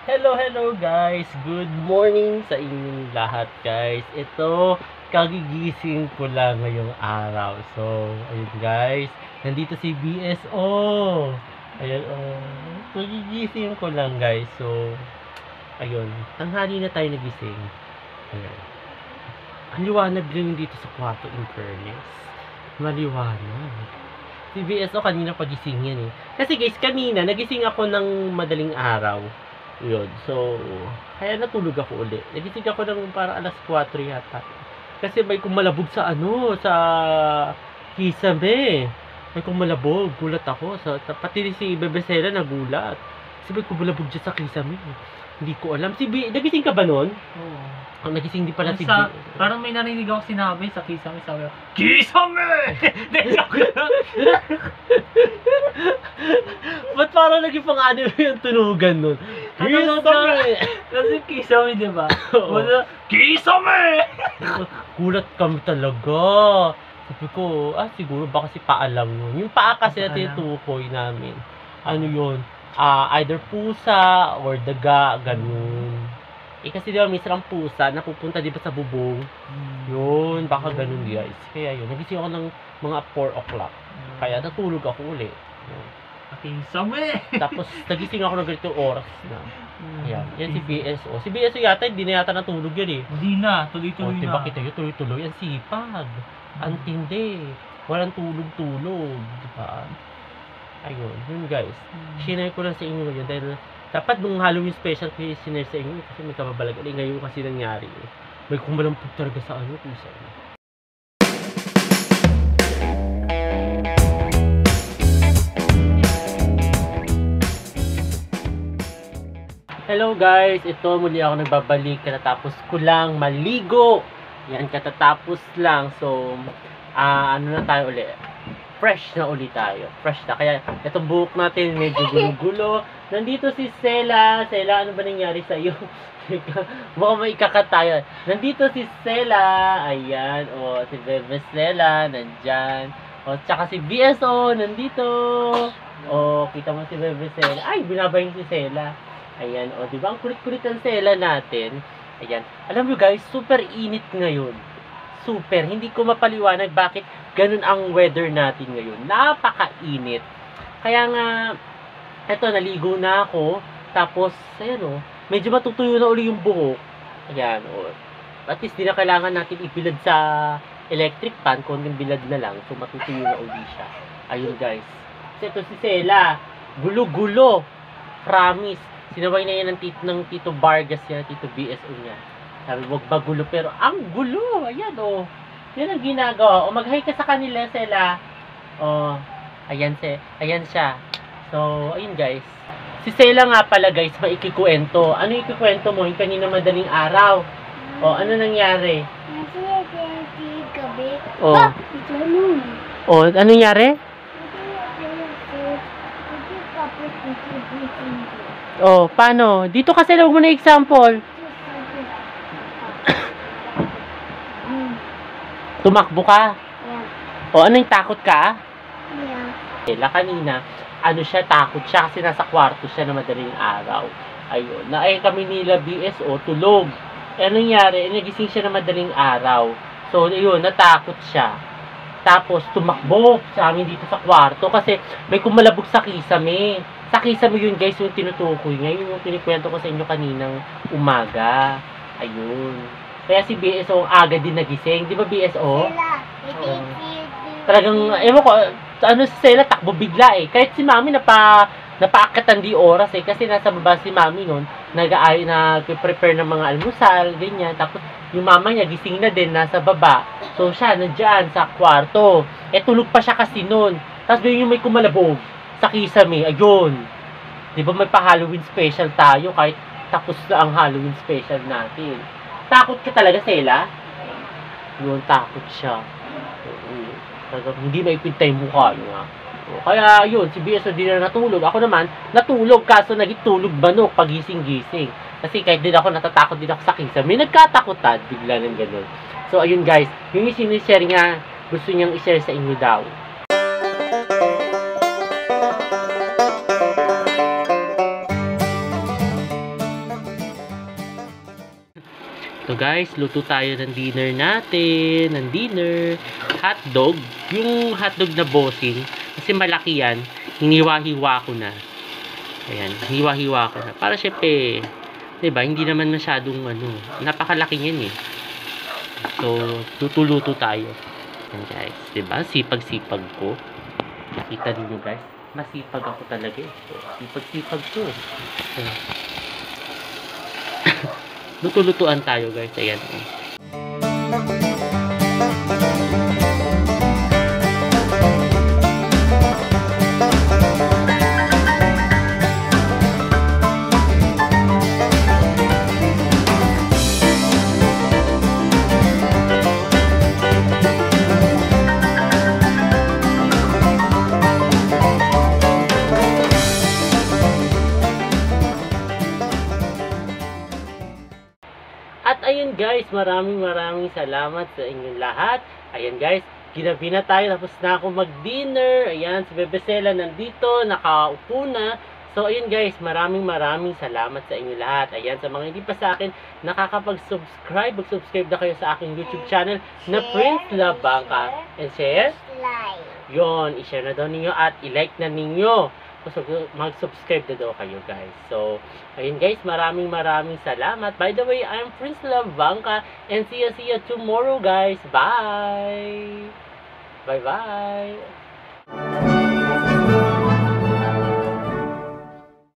Hello guys! Good morning sa inyong lahat guys. Ito, kagigising ko lang ngayong araw. So, ayun guys, nandito si BSO. Ayun, kagigising ko lang guys. So, ayun, tanghali na tayo nagising. Ayun. Ang liwanag lang dito sa kwarto, in fairness. Maliwanag. Si BSO kanina pagising yan eh. Kasi guys, kanina nagising ako ng madaling araw. Yun. So, kaya natulog ako uli. Nagising ako ng para alas 4 yata. Kasi may kumalabog sa sa kisame. May kumalabog. Gulat ako. Pati si Bebesela nagulat. Kasi may kumalabog dyan sa kisame. Hindi ko alam. Nagising ka ba nun? Oo. Ang nagising di pala si Parang may narinig ako sinabi sa kisame. Sabi ko, Kisame! Ba't parang naging pang-anime yung tunugan nun? Kisame! Kasi kisame, di ba? Oo. Kisame! Gulat kami talaga. Sabi ko, siguro baka si paa lang yun. Yung paa kasi na tinutukoy namin. Ano yun? Either pusa or daga, ganun. Kasi di ba minsan ang pusa napupunta di ba sa bubong? Yun, baka ganun guys. Kaya yun, nagising ako ng mga 4 o'clock. Kaya natulog ako uli. Kisame! Tapos nagising ako ng ganitong oras na. Ayan, yan si BSO. Si BSO yata, hindi na yata natulog yan eh. Hindi na, tuloy-tuloy na. Diba kita yun, tuloy-tuloy. Ang sipag. Ang tindi. Walang tulog-tulog. Diba? Ayun, yun guys. Sinare ko lang sa inyo ngayon dahil dapat nung Halloween special ko sinare sa inyo kasi may kababalag. Ngayon kasi nangyari. May kumalampag talaga sa kung saan. Hello guys, ito muli ako nagbabalik katatapos ko lang maligo. Yan, katatapos lang. So, ano na tayo ulit? Fresh na ulit tayo. Fresh na. Kaya, itong buhok natin medyo gulo-gulo. Nandito si Sela. Sela, ano ba nangyari sa iyo? Baka may ikakat tayo. Nandito si Sela. Ayan. O, si Bebe Sela. Nandyan. O, tsaka si BSO. Nandito. O, kita mo si Bebe Sela. Ay, binabayang si Sela. Ayan. O, diba? Ang kulit-kulit ang Sela natin. Ayan. Alam mo guys, super init ngayon. Super. Hindi ko mapaliwanag bakit ganun ang weather natin ngayon. Napakainit. Kaya nga, eto, naligo na ako. Tapos, ayan o, medyo matutuyo na uli yung buhok. Ayan o. At least, di na kailangan natin ibilad sa electric pan. Konting bilad na lang. So, matutuyo na uli siya. Ayun guys. Kasi ito si Sela. Gulo-gulo. Promise. Sinaway na yan ng Tito Vargas yan. Tito BSO niya. Sabi, wag magulo, pero ang gulo. Ayan, oh. Yan ang ginagawa. O, mag-hi ka sa kanila, Sela. O, ayan siya. So, ayun, guys. Si Sela nga pala, guys, maikikuwento. Ano yung ikukwento mo? Yung kanina madaling araw. O, ano nangyari? Gabi. O. O, ano nangyari? O, paano? Dito kasi lang mo na example. Tumakbo ka? Yeah. O, ano yung takot ka? Yeah. Sela kanina, takot siya kasi nasa kwarto siya na madaling araw. Ayun. Kami nila BSO, tulog. Ano nangyari? Nagising siya na madaling araw. So, ayun, natakot siya. Tapos, tumakbo sa amin dito sa kwarto kasi may kumalabog sa kisame. Sa kisame yun, guys, yung tinutukoy. Ngayon yung pinikwento ko sa inyo kaninang umaga. Ayun. Kaya si BSO agad din nagising. Di ba BSO? Talagang, ewan ko, si Sela takbo bigla eh. Kahit si Mami napaakatan di oras eh. Kasi nasa baba si Mami nun, nag-prepare ng mga almusal, ganyan. Tapos yung mama niya gising na din, nasa baba. So siya, nandiyan sa kwarto. Tulog pa siya kasi nun. Tapos doon yung may kumalabog sa kisame. Ayun. Di ba may pa-Halloween special tayo kahit tapos na ang Halloween special natin. Takot ka talaga, Sela? Yun, takot siya. Hindi maipintay mukha niya. Kaya yun, si BSO di na natulog. Ako naman, natulog kaso naging tulog banok pagising-gising. Kasi kahit din ako natatakot din ako sa kinsa, may nagkatakutan, bigla ng ganun. So ayun guys, yung sinishare niya, gusto niyang i-share sa inyo daw. So guys, luto tayo ng dinner natin. Ng dinner. Hotdog. Yung hotdog na bossing. Kasi malaki yan. Hiniwa-hiwa ko na. Ayan. Hiniwa-hiwa ko na. Para syempre, diba, hindi naman masyadong napakalaki yan eh. So, luto-luto tayo. Ayan guys. Diba? Sipag-sipag ko. Nakita niyo guys. Masipag ako talaga eh. So, sipag-sipag ko eh. So, luto-lutuan tayo guys. Ayan. At ayun guys, maraming salamat sa inyong lahat. Ayan guys, ginabi na tayo, tapos na ako mag-dinner. Ayan, si Bebe Sela nandito, nakaupo na. So ayun guys, maraming salamat sa inyong lahat. Ayan, sa mga hindi pa sa akin nakakapag-subscribe, mag-subscribe na kayo sa aking YouTube channel na Prince Love Bangka. And share? Yon, i-share na daw ninyo at i-like na ninyo. So, mag-subscribe na daw kayo guys. So, ayun guys, maraming salamat. By the way, I'm Prince Love Bangka and see you tomorrow guys. Bye! Bye-bye!